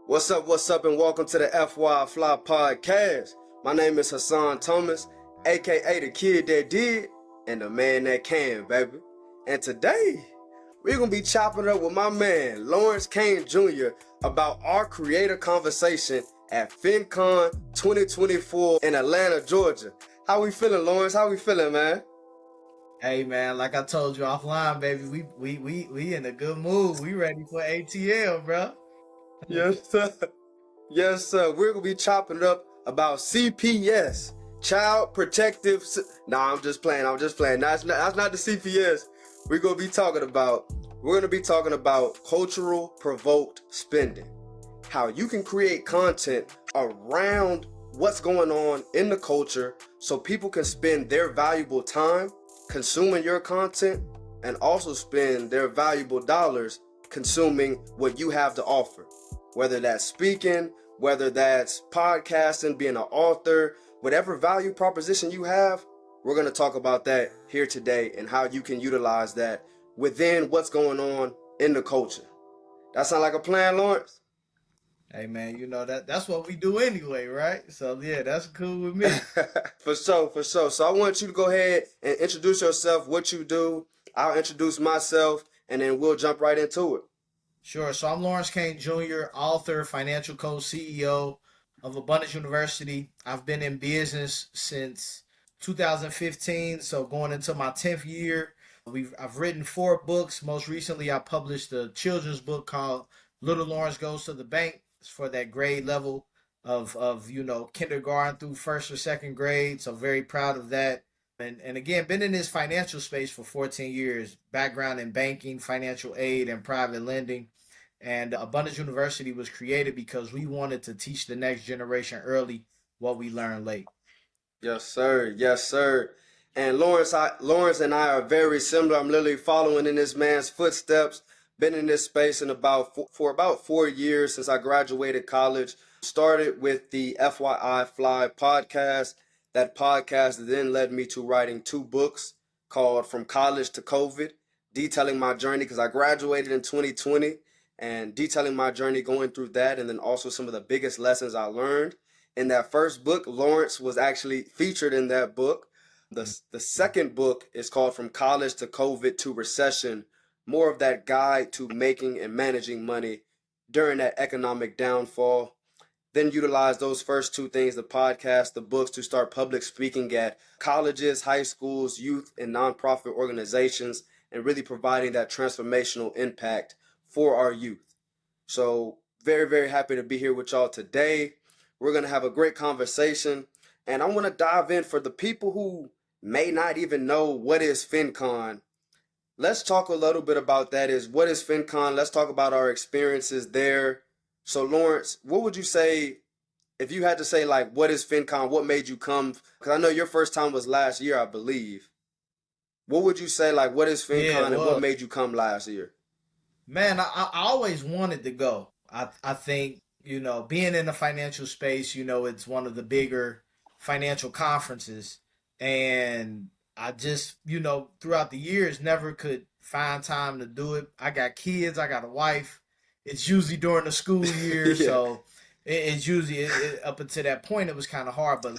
What's up, and welcome to the FY Fly Podcast. My name is Hassan Thomas, aka the kid that did, and the man that can, baby. And today, we're gonna be chopping up with my man, Lawrence Cain Jr., about our creator conversation at FinCon 2024 in Atlanta, Georgia. How we feeling, Lawrence? How we feeling, man? Hey man, like I told you offline, baby, we in a good mood. We ready for ATL, bro. Yes, sir. Yes, sir. We're gonna be chopping it up about CPS, Child Protective. Nah, I'm just playing. That's not the CPS. We're gonna be talking about. We're gonna be talking about cultural provoked spending. How you can create content around what's going on in the culture, so people can spend their valuable time consuming your content, and also spend their valuable dollars consuming what you have to offer. Whether that's speaking, whether that's podcasting, being an author, whatever value proposition you have, we're going to talk about that here today and how you can utilize that within what's going on in the culture. That sound like a plan, Lawrence? Hey man, you know that's what we do anyway, right? So yeah, that's cool with me. For sure, for sure. So I want you to go ahead and introduce yourself, what you do. I'll introduce myself, and then we'll jump right into it. Sure. So I'm Lawrence Cain Jr., author, financial coach, CEO of Abundance University. I've been in business since 2015, so going into my 10th year. I've written 4 books. Most recently, I published a children's book called Little Lawrence Goes to the Bank. It's for that grade level of kindergarten through first or second grade. So very proud of that. And again, been in this financial space for 14 years. Background in banking, financial aid, and private lending. And Abundance University was created because we wanted to teach the next generation early what we learned late. Yes, sir. Yes, sir. And Lawrence and I are very similar. I'm literally following in this man's footsteps. Been in this space for about 4 years since I graduated college. Started with the FYI Fly podcast. That podcast then led me to writing 2 books called From College to COVID, detailing my journey because I graduated in 2020, and detailing my journey going through that, and then also some of the biggest lessons I learned in that first book. Lawrence was actually featured in that book. The second book is called From College to COVID to Recession, more of that guide to making and managing money during that economic downfall. Then utilize those first 2 things, the podcast, the books, to start public speaking at colleges, high schools, youth, and nonprofit organizations, and really providing that transformational impact for our youth. So very, very happy to be here with y'all today. We're going to have a great conversation, and I want to dive in for the people who may not even know what is FinCon. Let's talk a little bit about that. Is what is FinCon? Let's talk about our experiences there. So Lawrence, what would you say if you had to say, like, what is FinCon? What made you come? Because I know your first time was last year, I believe. What would you say, like, what is Yeah, it FinCon and what was. made you come last year? Man, I always wanted to go. I think, being in the financial space, it's one of the bigger financial conferences. And I just, throughout the years, never could find time to do it. I got kids, I got a wife. It's usually during the school year. Yeah. So it's usually up until that point, it was kind of hard. But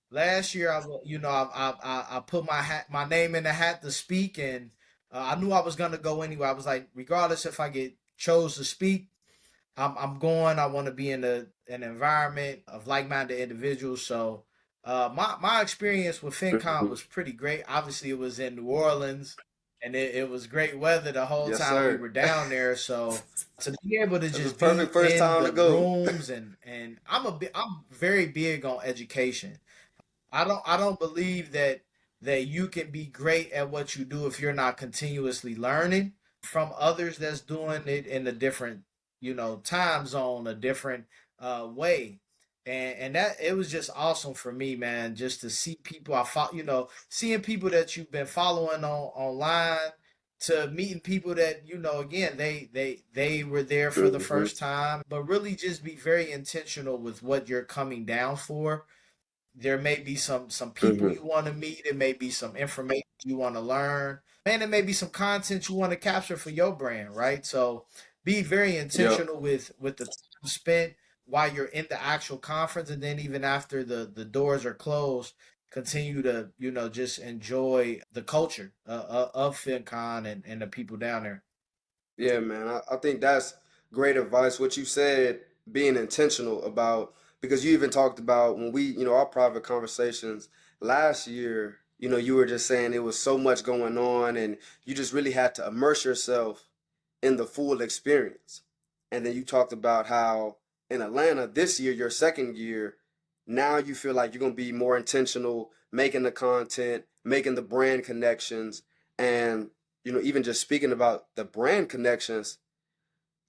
last year, I put my name in the hat to speak, and I knew I was gonna go anyway. I was like, regardless if I get chose to speak, I'm going. I want to be in an environment of like-minded individuals. So my experience with FinCon Mhm. was pretty great. Obviously, it was in New Orleans, and it was great weather the whole Yes, time we sir. were down there. So to be able to That's the just perfect be first in time to the go. rooms, and I'm very big on education. I don't believe that you can be great at what you do if you're not continuously learning from others that's doing it in a different, time zone, a different way. And that it was just awesome for me, man, just to see people I follow, seeing people that you've been following on online, to meeting people that, again, they were there for the Hmm. first time, but really just be very intentional with what you're coming down for. There may be some people Hmm. you want to meet. It may be some information you want to learn. Man, it may be some content you want to capture for your brand, right? So be very Yep. intentional with the time spent while you're in the actual conference, and then even after the doors are closed, continue to just enjoy the culture of FinCon and the people down there. Yeah, man. I think that's great advice. What you said, being intentional about, because you even talked about when we, our private conversations last year, you were just saying it was so much going on and you just really had to immerse yourself in the full experience. And then you talked about how in Atlanta this year, your second year, now you feel like you're going to be more intentional, making the content, making the brand connections, and even just speaking about the brand connections,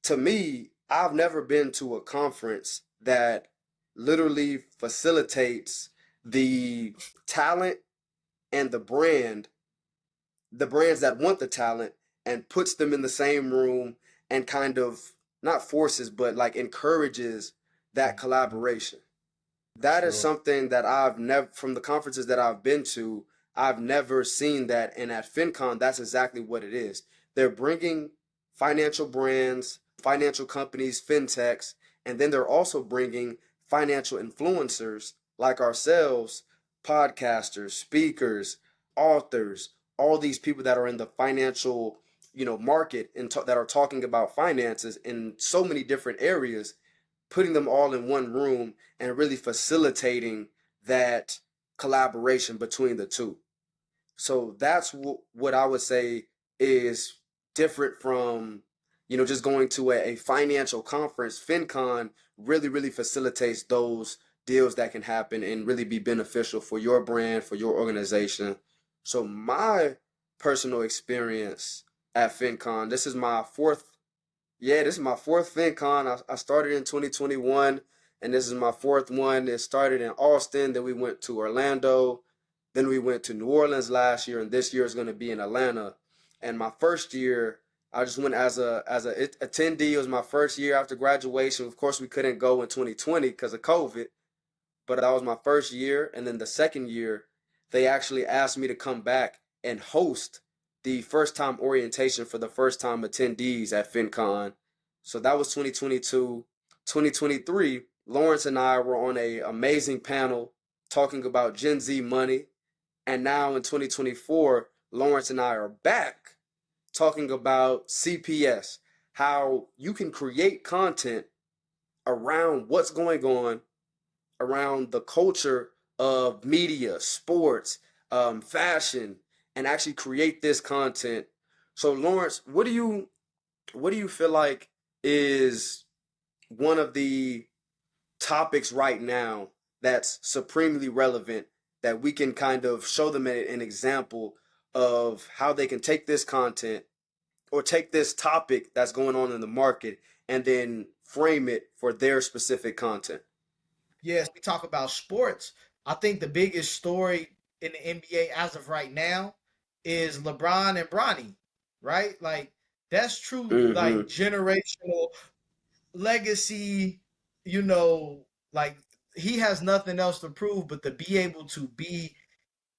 to me, I've never been to a conference that literally facilitates the talent and the brands that want the talent and puts them in the same room and kind of not forces, but like encourages that collaboration. For That is sure. something that I've never, from the conferences that I've been to, I've never seen that. And at FinCon, that's exactly what it is. They're bringing financial brands, financial companies, fintechs, and then they're also bringing financial influencers like ourselves, podcasters, speakers, authors, all these people that are in the financial, market and that are talking about finances in so many different areas, putting them all in one room and really facilitating that collaboration between the two. So that's what I would say is different from, just going to a financial conference. FinCon really, really facilitates those deals that can happen and really be beneficial for your brand, for your organization. So my personal experience at FinCon, this is my fourth FinCon. I started in 2021, and this is my fourth one. It started in Austin, then we went to Orlando, then we went to New Orleans last year, and this year is going to be in Atlanta. And my first year, I just went as a attendee. It was my first year after graduation. Of course, we couldn't go in 2020 because of COVID, but that was my first year. And then the second year, they actually asked me to come back and host the first time orientation for the first time attendees at FinCon. So that was 2022. 2023, Lawrence and I were on a amazing panel talking about Gen Z money. And now in 2024, Lawrence and I are back talking about CPS, how you can create content around what's going on around the culture of media, sports, fashion, and actually create this content. So, Lawrence, what do you feel like is one of the topics right now that's supremely relevant that we can kind of show them an example of how they can take this content or take this topic that's going on in the market and then frame it for their specific content? Yes, we talk about sports. I think the biggest story in the NBA as of right now is LeBron and Bronny, right? Like that's true, like Mm-hmm. generational legacy, you know, like he has nothing else to prove but to be able to be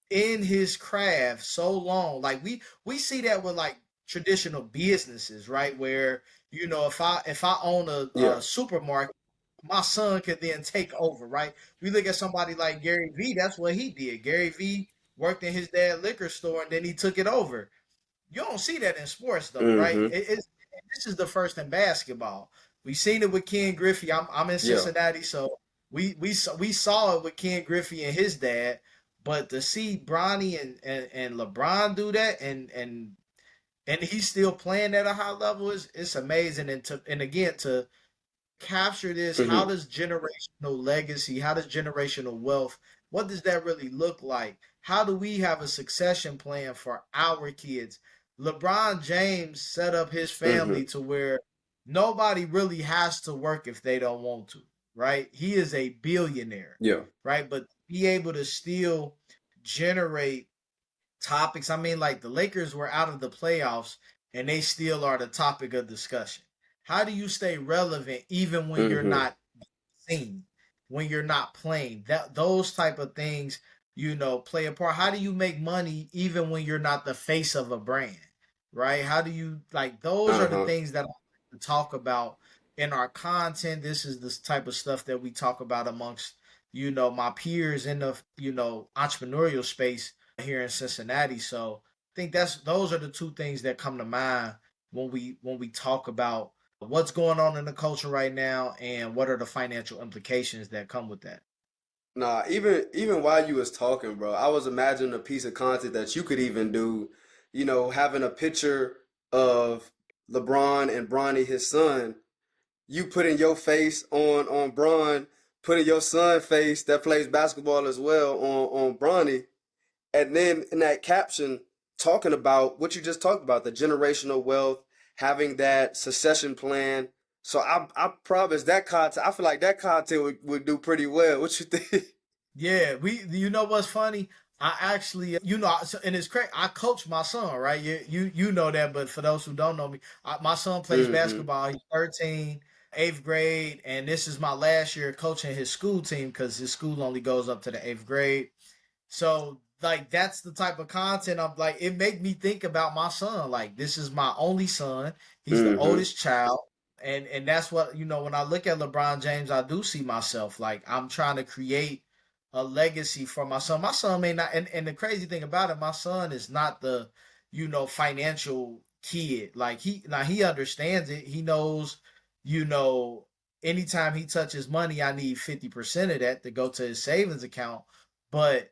in his craft so long. Like we see that with like traditional businesses, right? Where if I own Yeah. a supermarket, my son could then take over, right? We look at somebody like Gary Vee. That's what he did. Gary Vee worked in his dad's liquor store and then he took it over. You don't see that in sports though, right? Mm-hmm. This is the first in basketball. We seen it with Ken Griffey. I'm in Yeah. Cincinnati, so we saw it with Ken Griffey and his dad. But to see Bronny and LeBron do that and he's still playing at a high level is it's amazing. And again to capture this, how Mm-hmm. does generational legacy, how does generational wealth, what does that really look like? How do we have a succession plan for our kids? LeBron James set up his family Mm-hmm. to where nobody really has to work if they don't want to, right? He is a billionaire, Yeah. right? But be able to still generate topics. I mean, like the Lakers were out of the playoffs and they still are the topic of discussion. How do you stay relevant even when you're Mm-hmm. not seen, when you're not playing? That those type of things, play a part. How do you make money even when you're not the face of a brand? Right? How do you like those are the Uh-huh. things that to talk about in our content. This is the type of stuff that we talk about amongst, my peers in the, entrepreneurial space here in Cincinnati. So I think those are the two things that come to mind when we talk about what's going on in the culture right now and what are the financial implications that come with that. Nah, even while you was talking, bro, I was imagining a piece of content that you could even do, having a picture of LeBron and Bronny, his son, you putting your face on Bron, putting your son face that plays basketball as well on Bronny, and then in that caption talking about what you just talked about, the generational wealth, having that succession plan. So I promise that content, I feel like that content would do pretty well. What you think? Yeah, you know what's funny? I actually, and it's crazy. I coach my son, right? You know that, but for those who don't know me, my son plays Hmm. basketball. He's 13, eighth grade, and this is my last year coaching his school team because his school only goes up to the eighth grade. So like that's the type of content I'm like. It make me think about my son. Like this is my only son. He's the Hmm. oldest child, and that's what when I look at LeBron James, I do see myself. Like I'm trying to create a legacy for my son. My son may not, and the crazy thing about it, my son is not the financial kid. Like he understands it. He knows you know anytime he touches money, I need 50% of that to go to his savings account. But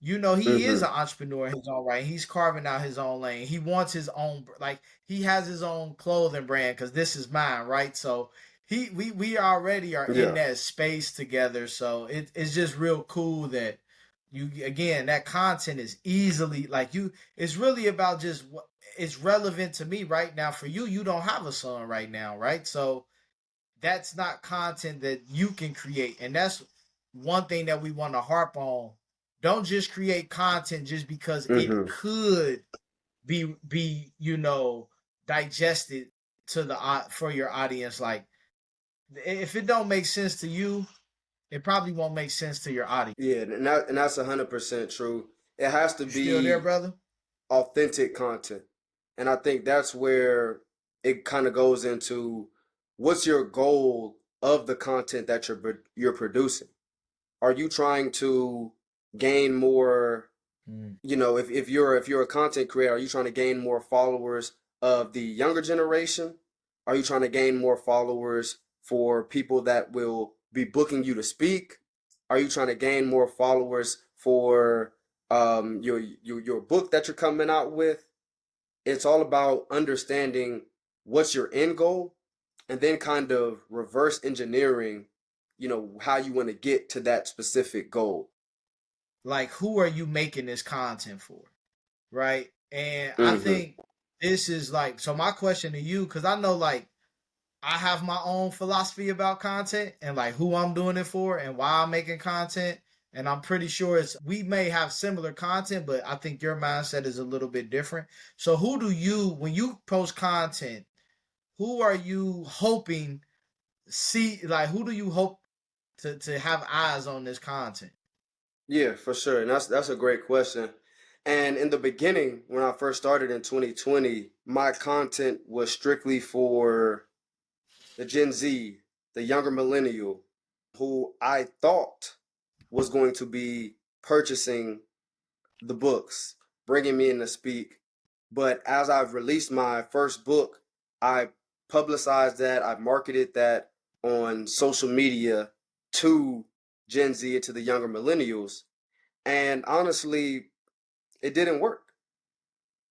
he is Hmm. an entrepreneur in his own right. He's carving out his own lane. He wants his own, like he has his own clothing brand because this is mine, right? So we already are in Yeah. that space together. So it's just real cool that you again that content is easily like you. It's really about just what it's relevant to me right now. For you, you don't have a son right now, right? So that's not content that you can create, and that's one thing that we want to harp on. Don't just create content just because it Hmm. could be digested to the for your audience. Like if it don't make sense to you, it probably won't make sense to your audience. Yeah, and that's 100% true. It has to You still there, be brother? authentic content. And I think that's where it kind of goes into what's your goal of the content that you're producing? Are you trying to gain more, Mm. if you're a content creator, are you trying to gain more followers of the younger generation? Are you trying to gain more followers for people that will be booking you to speak? Are you trying to gain more followers for your book that you're coming out with? It's all about understanding what's your end goal and then kind of reverse engineering, how you want to get to that specific goal. Like who are you making this content for? Right? And I Mm-hmm. think this is like so my question to you, because I know like I have my own philosophy about content and like who I'm doing it for and why I'm making content. And I'm pretty sure we may have similar content, but I think your mindset is a little bit different. So who do you when you post content, who are you hoping see like who do you hope to have eyes on this content? Yeah, for sure. And that's a great question. And in the beginning, when I first started in 2020, my content was strictly for the Gen Z, the younger millennial, who I thought was going to be purchasing the books, bringing me in to speak. But as I've released my first book, I publicized that, I marketed that on social media to Gen Z and to the younger millennials. And honestly, it didn't work.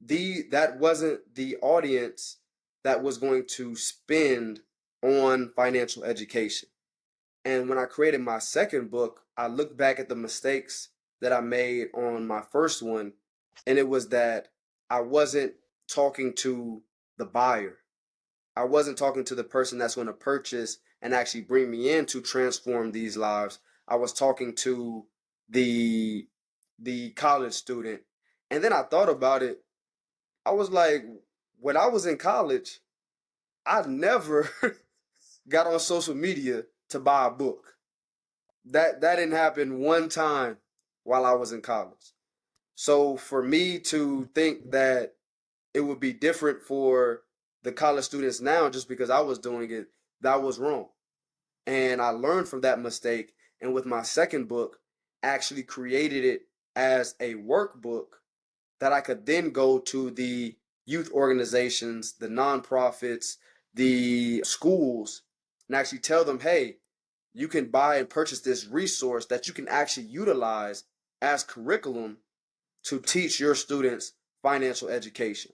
That wasn't the audience that was going to spend on financial education. And when I created my second book, I looked back at the mistakes that I made on my first one, and it was that I wasn't talking to the buyer. I wasn't talking to the person that's going to purchase and actually bring me in to transform these lives. I was talking to the college student. And then I thought about it. I was like, when I was in college, I never got on social media to buy a book. That didn't happen one time while I was in college. So for me to think that it would be different for the college students now just because I was doing it, that was wrong. And I learned from that mistake. And with my second book, actually created it as a workbook that I could then go to the youth organizations, the nonprofits, the schools, and actually tell them, hey, you can buy and purchase this resource that you can actually utilize as curriculum to teach your students financial education.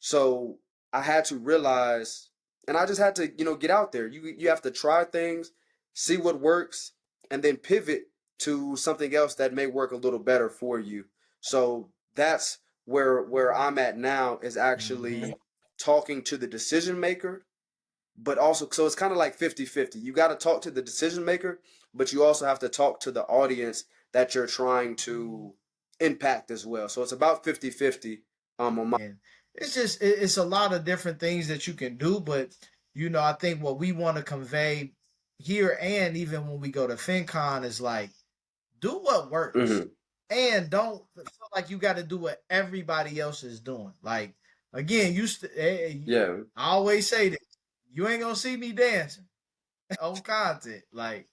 So I had to realize, and I just had to, get out there. You have to try things, see what works, and then pivot to something else that may work a little better for you. So that's where I'm at now is Mm-hmm. actually talking to the decision maker, but also so it's kind of like 50-50. You got to talk to the decision maker, but you also have to talk to the audience that you're trying to impact as well. So it's about 50-50 on my. And it's a lot of different things that you can do, but I think what we want to convey here and even when we go to FinCon is like do what works. Mhm. And don't feel like you got to do what everybody else is doing. Like again, Yeah. I always say this, you ain't gonna see me dancing on content. Like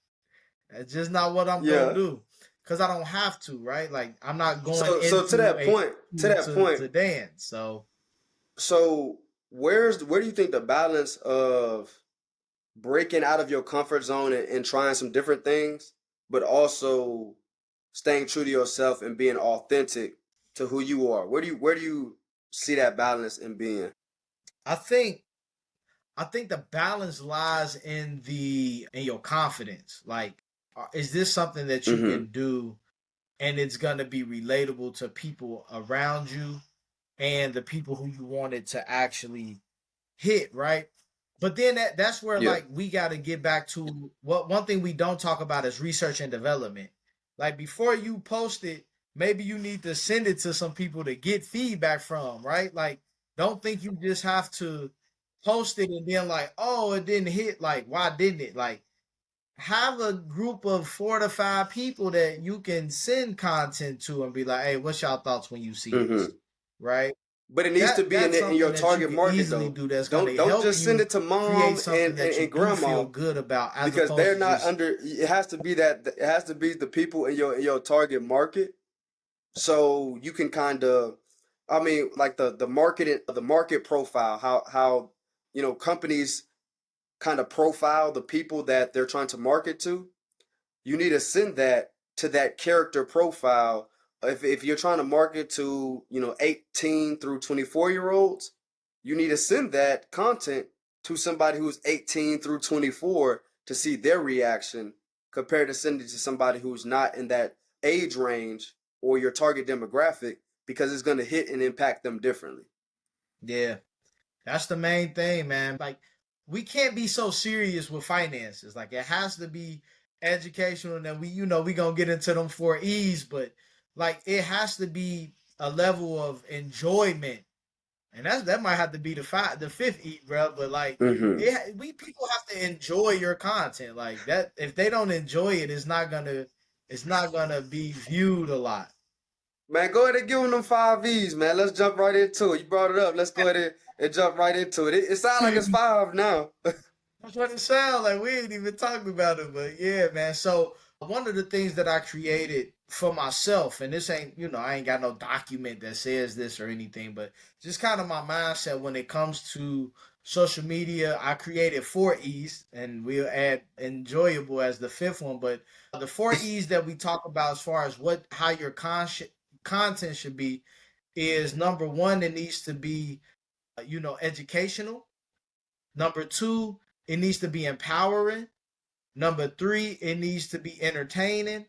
that's just not what I'm gonna Yeah. do. Cause I don't have to, right? Like I'm not going So to into that a point, to that point, to dance. So so where do you think the balance of breaking out of your comfort zone and trying some different things, but also staying true to yourself and being authentic to who you are? Where do you see that balance in being? I think the balance lies in your confidence. Like, is this something that you Mm-hmm. can do, and it's gonna be relatable to people around you and the people who you wanted to actually hit, right? But then that's where Yeah. like we got to get back to what one thing we don't talk about is research and development. Like before you post it, maybe you need to send it to some people to get feedback from, right? Like don't think you just have to post it and then like, oh, it didn't hit. Like why didn't it? Like have a group of 4 to 5 people that you can send content to and be like, hey, what's y'all thoughts when you see this, Mm-hmm. right? But it needs to be That's in your something that you target can market easily though. do that's going Don't to don't help just send you it to create mom something that you and do feel grandma good about as because opposed they're to not just under. It has to be that it has to be the people in your target market, so you can kind of, I mean, like the market profile, how companies kind of profile the people that they're trying to market to. You need to send that to that character profile. If you're trying to market to 18 through 24-year olds, you need to send that content to somebody who's 18 through 24 to see their reaction compared to sending it to somebody who's not in that age range or your target demographic because it's going to hit and impact them differently. yeah. That's the main thing, man. Like we can't be so serious with finances. Like it has to be educational and then we going to get into them 4 E's, but like it has to be a level of enjoyment. And that might have to be the fifth E, bro, but like Mm-hmm. we people have to enjoy your content. Like that if they don't enjoy it, it's not going to be viewed a lot. Man, go ahead and give them 5 E's, man. Let's jump right into it. You brought it up. Let's go ahead and jump right into it. It sounds like it's five now. That's what it sounds like. We ain't even talked about it, but yeah, man. So one of the things that I created for myself, and this ain't, I ain't got no document that says this or anything, but just kind of my mindset when it comes to social media. I created 4 E's, and we'll add enjoyable as the fifth one. But the 4 E's that we talk about as far as how your content should be is number one, it needs to be, educational. Number two, it needs to be empowering. Number three, it needs to be entertaining,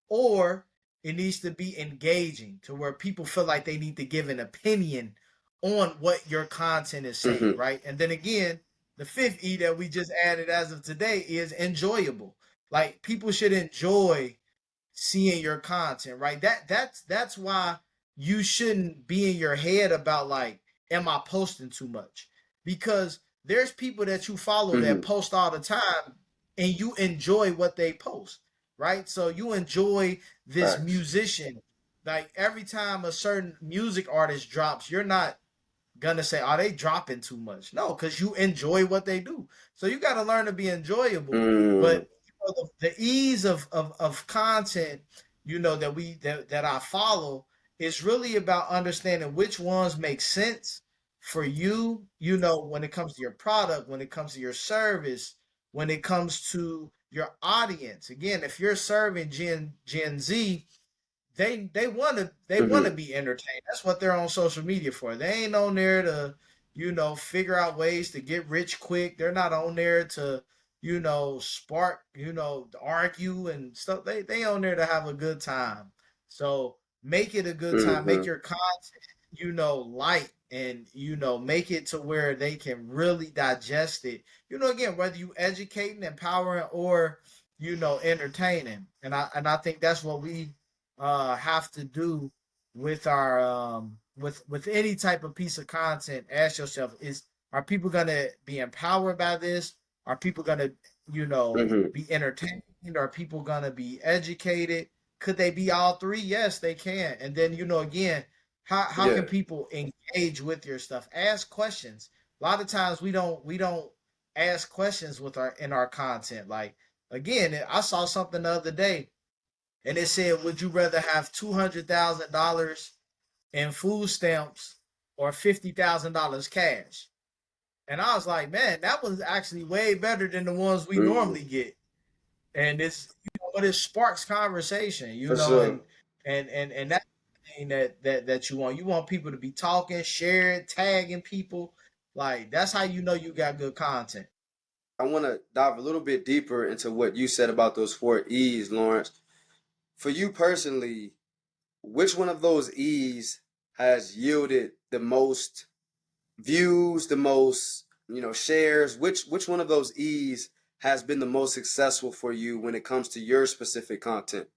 or it needs to be engaging to where people feel like they need to give an opinion on what your content is saying, Mm-hmm. right? And then again, the fifth E that we just added as of today is enjoyable. Like people should enjoy seeing your content, right? That's why you shouldn't be in your head about like, am I posting too much? Because there's people that you follow that Mm-hmm. post all the time and you enjoy what they post, right? So you enjoy this Facts. musician. Like every time a certain music artist drops, you're not gonna say, "Are they dropping too much?" No, because you enjoy what they do. So you got to learn to be enjoyable. Mm, But the ease of content, that I follow is really about understanding which ones make sense for you. When it comes to your product, when it comes to your service, when it comes to your audience. Again, if you're serving Gen Z, they want to mm-hmm, be entertained. That's what they're on social media for. They ain't on there to, figure out ways to get rich quick. They're not on there to, spark, argue and stuff. They on there to have a good time. So make it a good time. Make mm-hmm. your content, light, and make it to where they can really digest it. Again, whether you educating, empowering, or entertaining. And I think that's what we have to do with our with any type of piece of content. Ask yourself: are people gonna be empowered by this? Are people gonna Mm-hmm. be entertained? Are people gonna be educated? Could they be all three? Yes, they can. And then again, how Yeah. can people engage with your stuff? Ask questions. A lot of times we don't ask questions with our content. Like, again, I saw something the other day, and it said, "Would you rather have $200,000 in food stamps or $50,000 cash?" And I was like, "Man, that was actually way better than the ones we Mm, normally get." And but it sparks conversation, for sure. and that's the thing that you want. You want people to be talking, sharing, tagging people. Like, that's how you know you got good content. I want to dive a little bit deeper into what you said about those four E's, Lawrence. For you personally, which one of those E's has yielded the most views, the most, shares? Which one of those E's has been the most successful for you when it comes to your specific content?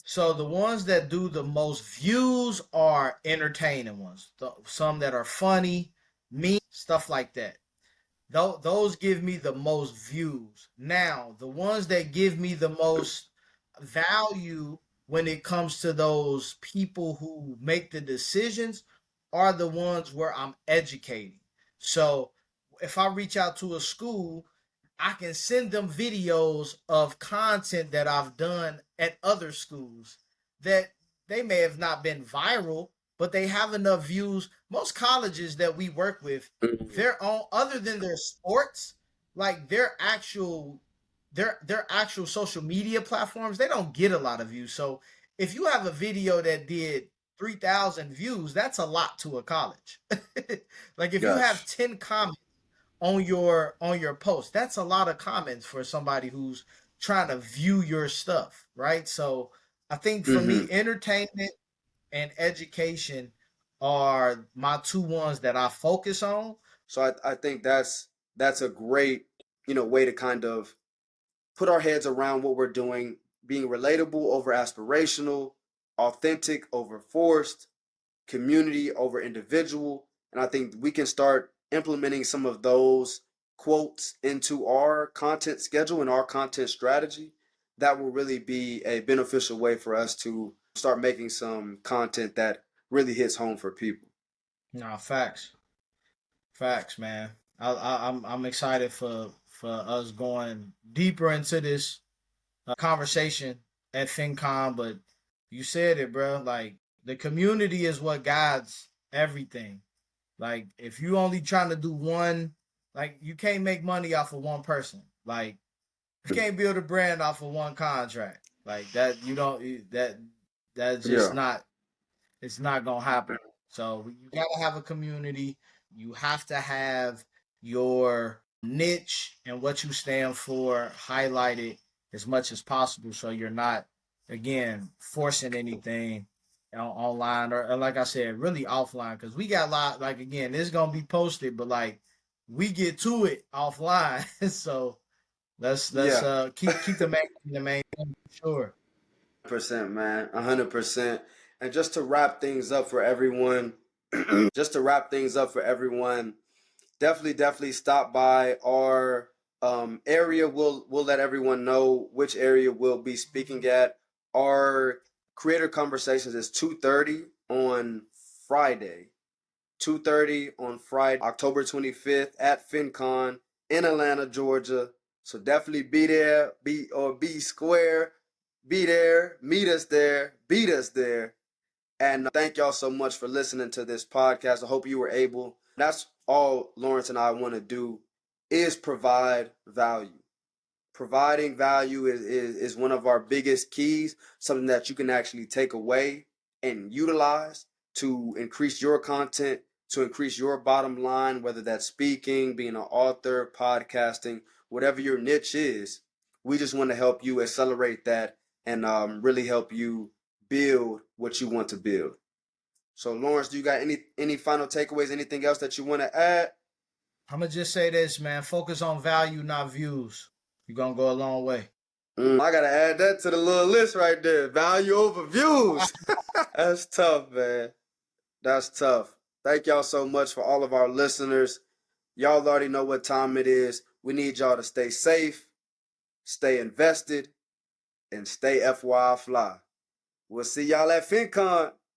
So the ones that do the most views are entertaining ones. Some that are funny, mean, stuff like that. Those give me the most views. Now, the ones that give me the most value when it comes to those people who make the decisions are the ones where I'm educating. So if I reach out to a school, I can send them videos of content that I've done at other schools that they may have not been viral, but they have enough views. Most colleges that we work with, Mm, their own, other than their sports, like their actual social media platforms, they don't get a lot of views. So if you have a video that did 3,000 views, that's a lot to a college. Like, if you have Gosh. 10 comments on your post, that's a lot of comments for somebody who's trying to view your stuff, right? So I think for me, Mm-hmm. entertainment and education are my two ones that I focus on. So I think that's a great, way to kind of put our heads around what we're doing, being relatable over aspirational, authentic over forced, community over individual. And I think we can start implementing some of those quotes into our content schedule and our content strategy. That will really be a beneficial way for us to start making some content that really hits home for people. No, facts, man. I'm excited for us going deeper into this conversation at FinCon. But you said it, bro. Like, the community is what guides everything. Like, if you only trying to do one, like, you can't make money off of one person. Like, you can't build a brand off of one contract. Like that, you don't that's just Yeah. not, it's not gonna happen. So you gotta have a community. You have to have your niche and what you stand for highlighted as much as possible, so you're not, again, forcing anything online, or like I said, really offline. Because we got a lot. Like, again, this is gonna be posted, but like, we get to it offline. So let's Yeah. keep the main thing, for sure. 100%, man. 100%. And just to wrap things up for everyone, just to wrap things up for everyone, definitely stop by our area. We'll let everyone know which area we'll be speaking at. Our creator conversations is 2:30 on Friday. 2:30 on Friday, October 25th at FinCon in Atlanta, Georgia. So definitely be there, be square, be there, meet us there, beat us there. And thank y'all so much for listening to this podcast. I hope you were able. That's all Lawrence and I want to do is provide value. Providing value is one of our biggest keys, something that you can actually take away and utilize to increase your content, to increase your bottom line, whether that's speaking, being an author, podcasting, whatever your niche is. We just want to help you accelerate that and really help you build what you want to build. So, Lawrence, do you got any final takeaways? Anything else that you want to add? I'm gonna just say this, man. Focus on value, not views. You're gonna go a long way. I gotta add that to the little list right there. Value over views. That's tough, man. That's tough. Thank y'all so much for all of our listeners. Y'all already know what time it is. We need y'all to stay safe, stay invested, and stay FYI fly. We'll see y'all at FinCon.